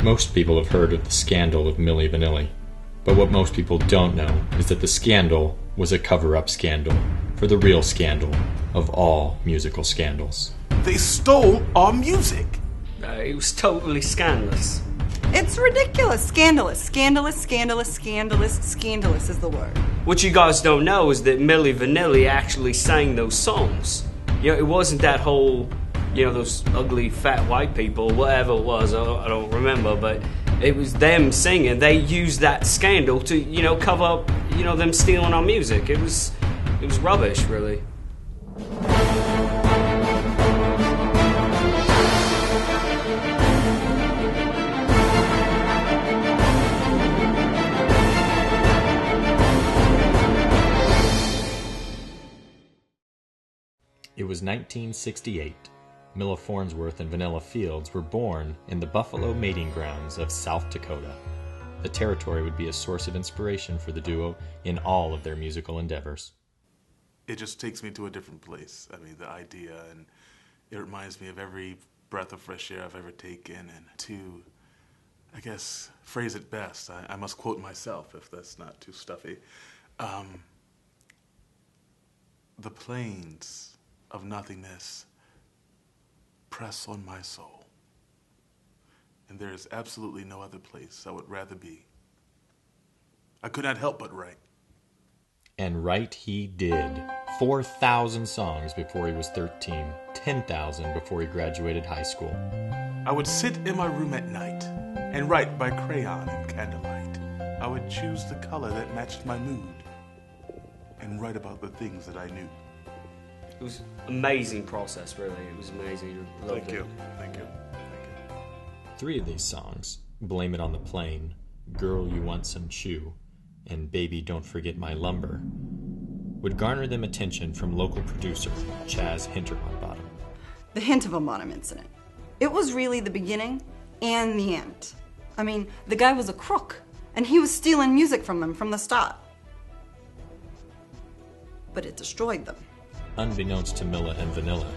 Most people have heard of the scandal of Milli Vanilli, but what most people don't know is that the scandal was a cover-up scandal for the real scandal of all musical scandals. They stole our music! It was totally scandalous. It's ridiculous. Scandalous, scandalous, scandalous, scandalous, scandalous is the word. What you guys don't know is that Milli Vanilli actually sang those songs. You know, it wasn't that whole, you know, those ugly fat white people, whatever it was, I don't remember, but it was them singing. They used that scandal to, you know, cover up, you know, them stealing our music. It was rubbish, really. It was 1968. Milla Farnsworth and Vanilla Fields were born in the Buffalo mating grounds of South Dakota. The territory would be a source of inspiration for the duo in all of their musical endeavors. It just takes me to a different place. I mean, the idea, and it reminds me of every breath of fresh air I've ever taken, and to, I guess, phrase it best, I must quote myself if that's not too stuffy. The plains of nothingness press on my soul, and there is absolutely no other place I would rather be. I could not help but write. And write he did. 4,000 songs before he was 13, 10,000 before he graduated high school. I would sit in my room at night and write by crayon and candlelight. I would choose the color that matched my mood and write about the things that I knew. It was an amazing process, really. It was amazing. Thank you. 3 of these songs, Blame It on the Plane, Girl You Want Some Chew, and Baby Don't Forget My Lumber, would garner them attention from local producer Chaz Hintermanbottom. The Hint-of-a-Bottom incident. It was really the beginning and the end. I mean, the guy was a crook, and he was stealing music from them from the start. But it destroyed them. Unbeknownst to Milla and Vanilla,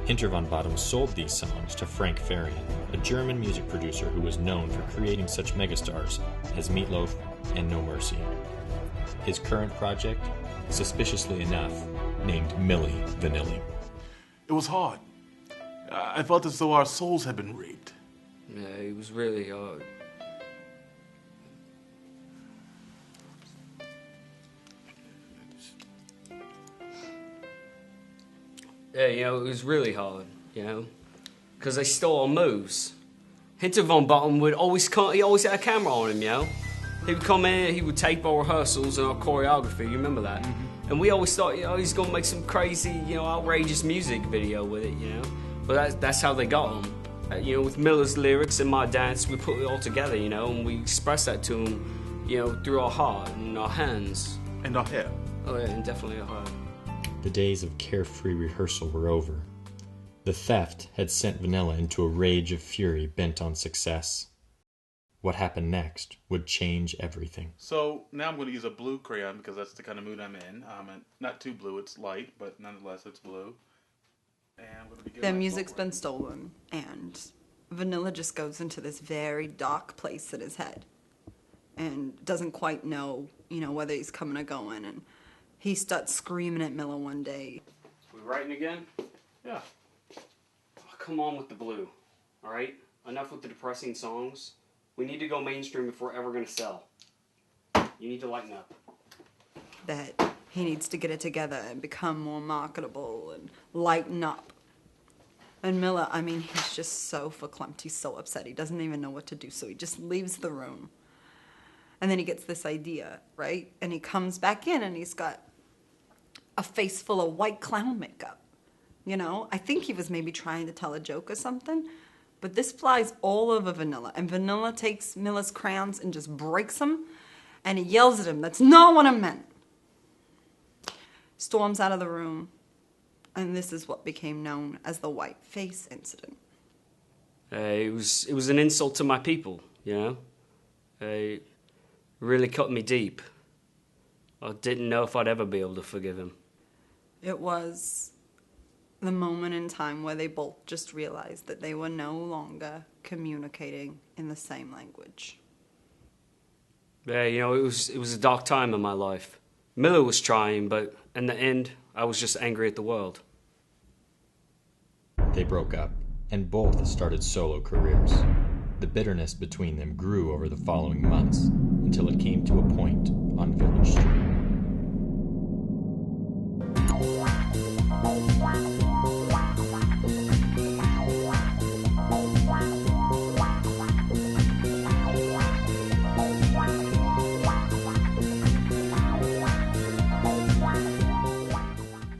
Hintermanbottom sold these songs to Frank Farian, a German music producer who was known for creating such megastars as Meat Loaf and No Mercy. His current project, suspiciously enough, named Milli Vanilli. It was hard. I felt as though our souls had been raped. Yeah, it was really hard. Yeah, you know, it was really hard, you know, because they stole our moves. Hintermanbottom would always come, he always had a camera on him, you know. He would come in, he would tape our rehearsals and our choreography, you remember that? Mm-hmm. And we always thought, you know, he's going to make some crazy, you know, outrageous music video with it, you know. But that's how they got him. You know, with Milla's lyrics and my dance, we put it all together, you know, and we express that to him, you know, through our heart and our hands. And our hair. Oh yeah, and definitely our heart. The days of carefree rehearsal were over. The theft had sent Vanilla into a rage of fury bent on success. What happened next would change everything. So now I'm going to use a blue crayon because that's the kind of mood I'm in. Not too blue, it's light, but nonetheless it's blue. And I'm going to begin. Their music's been stolen, and Vanilla just goes into this very dark place in his head and doesn't quite know, you know, whether he's coming or going, and he starts screaming at Milla one day. We writing again? Yeah. Oh, come on with the blue, all right? Enough with the depressing songs. We need to go mainstream if we're ever going to sell. You need to lighten up. That he needs to get it together and become more marketable and lighten up. And Milla, I mean, he's just so verklempt. He's so upset. He doesn't even know what to do, so he just leaves the room. And then he gets this idea, right? And he comes back in and he's got a face full of white clown makeup. You know, I think he was maybe trying to tell a joke or something, but this flies all over Vanilla, and Vanilla takes Milla's crayons and just breaks them, and he yells at him, "That's not what I meant." Storms out of the room, and this is what became known as the White Face incident. It was an insult to my people, you know? It really cut me deep. I didn't know if I'd ever be able to forgive him. It was the moment in time where they both just realized that they were no longer communicating in the same language. Yeah, you know, it was a dark time in my life. Miller was trying, but in the end, I was just angry at the world. They broke up, and both started solo careers. The bitterness between them grew over the following months until it came to a point on Village Street.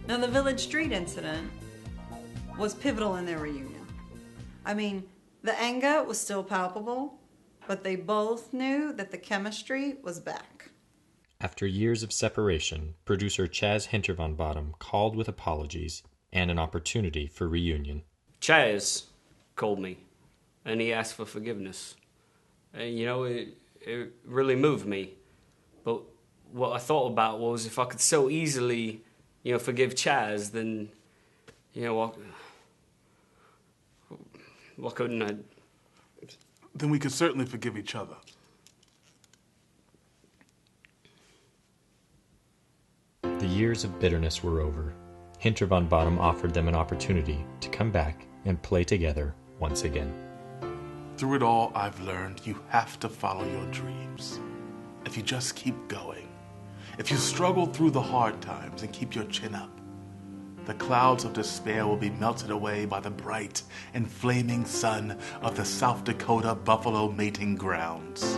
Now, the Village Street incident was pivotal in their reunion. I mean, the anger was still palpable, but they both knew that the chemistry was back. After years of separation, producer Chaz Hintervonbottom called with apologies and an opportunity for reunion. Chaz called me, and he asked for forgiveness. And, you know, it really moved me. But what I thought about was if I could so easily, you know, forgive Chaz, then, you know, why couldn't I? Then we could certainly forgive each other. The years of bitterness were over. Hintervonbottom offered them an opportunity to come back and play together once again. Through it all, I've learned you have to follow your dreams. If you just keep going, if you struggle through the hard times and keep your chin up, the clouds of despair will be melted away by the bright and flaming sun of the South Dakota buffalo mating grounds.